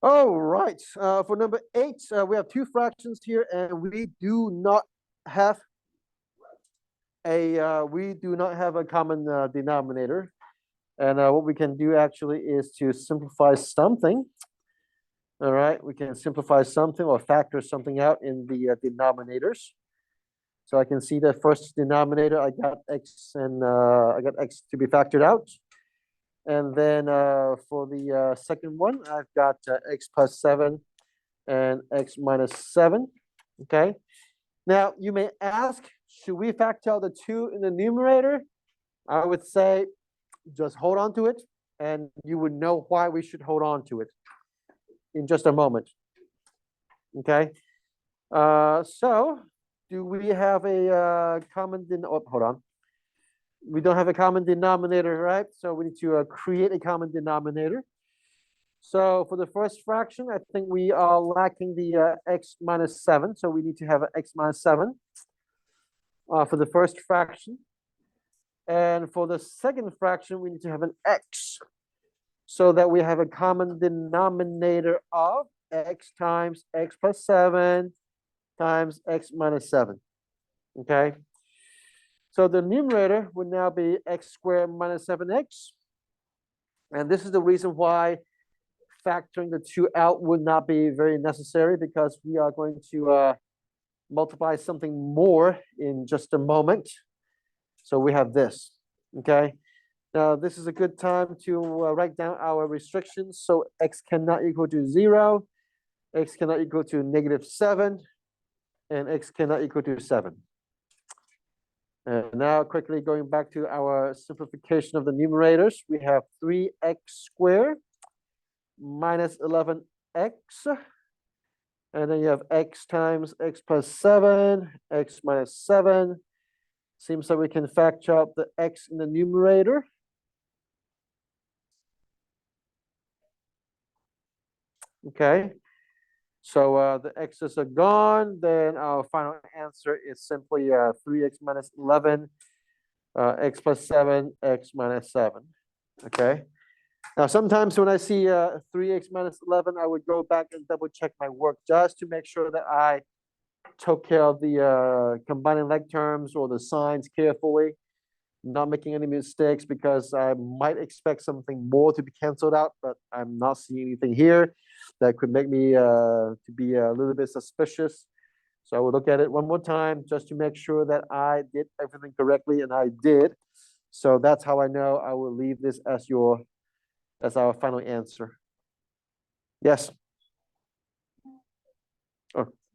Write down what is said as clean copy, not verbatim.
All right. For number 8, we have two fractions here, and we do not have a common denominator. And what we can do actually is to simplify something. All right, we can simplify something or factor something out in the denominators. So I can see the first denominator, I got x to be factored out. And then for the second one, I've got x plus 7 and x minus 7. Okay. Now, you may ask, should we factor out the 2 in the numerator? I would say just hold on to it, and you would know why we should hold on to it in just a moment. Okay. So do we have a hold on. We don't have a common denominator, right? So we need to create a common denominator. So for the first fraction, I think we are lacking the x minus 7. So we need to have an x minus 7 for the first fraction. And for the second fraction, we need to have an x so that we have a common denominator of x times x plus 7 times x minus 7. Okay. So the numerator would now be x squared minus 7x. And this is the reason why factoring the 2 out would not be very necessary, because we are going to multiply something more in just a moment. So we have this, okay? Now, this is a good time to write down our restrictions. So x cannot equal to 0, x cannot equal to -7, and x cannot equal to 7. And now quickly going back to our simplification of the numerators, we have 3x squared minus 11x. And then you have x times x plus 7, x minus 7. Seems like we can factor out the x in the numerator. Okay. So the x's are gone. Then our final answer is simply 3x minus 11, x plus 7, x minus 7. Okay. Now, sometimes when I see 3x minus 11, I would go back and double check my work just to make sure that I took care of the combining like terms or the signs carefully, not making any mistakes, because I might expect something more to be canceled out, but I'm not seeing anything here that could make me to be a little bit suspicious. So I will look at it one more time just to make sure that I did everything correctly, and I did. So that's how I know I will leave this as our final answer. Yes. Oh.